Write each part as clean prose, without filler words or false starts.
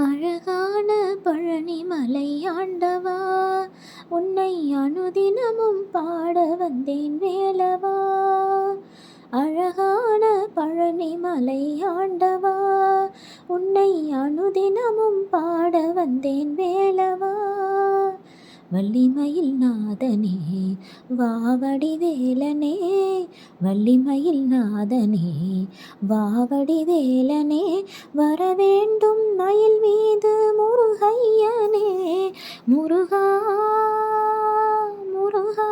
அழகான பழனி மலை ஆண்டவா, உன்னை அனுதினமும் பாட வந்தேன் வேலவா. அழகான பழனி மலை ஆண்டவா, உன்னை அனுதினமும் பாட வந்தேன் வேலவா. வள்ளிமயில் நாதனே வாவடி வேலனே, வள்ளிமயில் நாதனே வாவடி வேலனே, வரவேண்டும் மயில் மீது முருகையனே. முருகா முருகா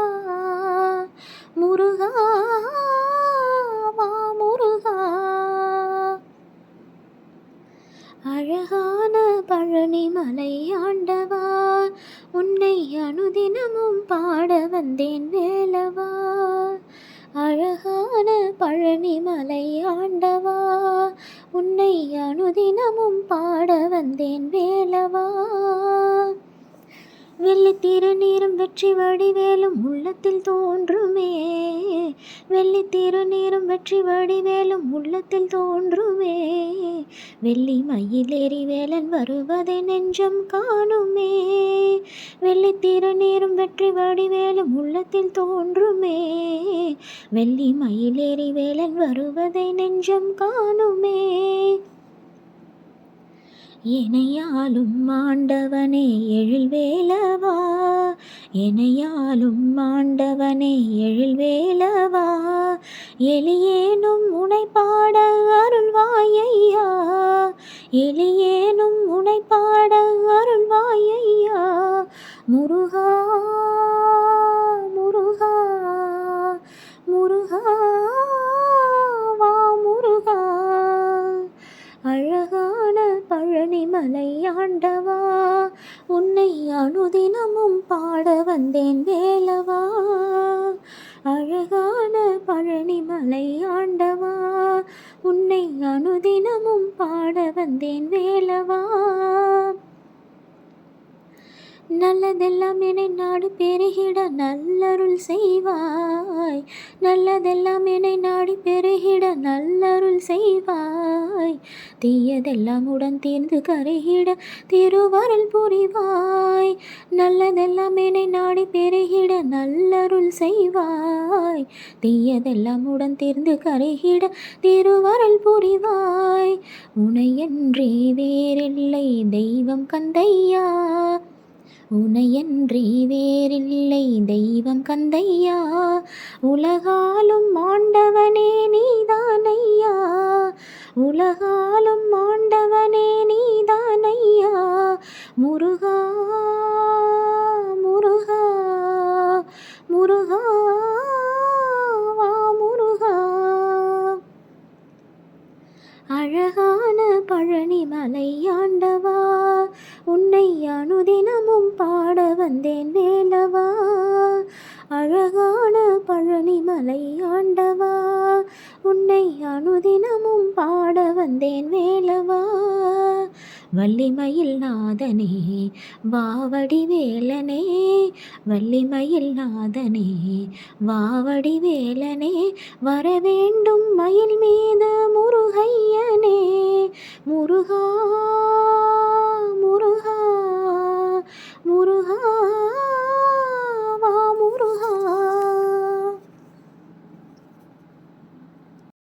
முருகா வா முருகா. அழகான பழனி மலை ஆண்டவா, உன்னை அனுதினமும் பாட வந்தேன் வேலவா. அழகான பழனி மலை ஆண்டவா, உன்னை அனுதினமும் பாட வந்தேன் வேலவா. வெள்ளி திருநீரும் வெற்றி வடிவேலும் உள்ளத்தில் தோன்றுமே, வெள்ளி திருநீரும் வெற்றி வடிவேலும் உள்ளத்தில் தோன்றுமே, வெள்ளி மயிலேறி வேலன் வருவதை நெஞ்சம் காணுமே. வெள்ளி திருநீரும் வெற்றி வடிவேலும் உள்ளத்தில் தோன்றுமே, வெள்ளி மயிலேறி வேலன் வருவதை நெஞ்சம் காணுமே. எனையாலும் ஆண்டவனே எழில் வேலவா, எனையாலும் ஆண்டவனே எழில் வேலவா, எளியேனும் உனை பாட அருள்வாயையா, எளியேனும் உனை பாட அருள்வாயையா. முருகா முருகா முருகா வா முருகா. அழகான பழனி மலை ஆண்டவா, உன்னை அனுதினமும் பாட வந்தேன் வேலவா. அழகான பழனி மலை ஆண்டவா, உன்னை அனுதினமும் பாட வந்தேன் வேலவா. நல்லதெல்லாம் என்னை நாடு பெருகிட நல்லருள் செய்வாய், நல்லதெல்லாம் என்னை நாடி பெருகிட நல்லருள் செய்வாய், தீயதெல்லாம் உடன் தீர்ந்து கருகிட திருவருள் புரிவாய். நல்லதெல்லாம் என்னை நாடி பெருகிட நல்லருள் செய்வாய், தீயதெல்லாம் உடன் தீர்ந்து கருகிட திருவருள் புரிவாய். உனையன்றி வேறில்லை தெய்வம் கந்தையா, உனையன்றி வேறில்லை தெய்வம் கந்தையா, உலகாலும் ஆண்டவனே நீதானையா, உலகாலும் ஆண்டவனே நீதானையா. முருகா முருகா முருகா வா முருகா. அழகான பழனி மலை ஆண்டவா, உன்னை அனுதினமும் பாட வந்தேன் வேலவா. அழகான பழனி மலை ஆண்டவா, உன்னை அனுதினமும் பாட வந்தேன் வேலவா. வள்ளிமயில் நாதனே வாவடி வேலனே, வள்ளிமயில் நாதனே வாவடி வேலனே, வரவேண்டும் மயில் மீது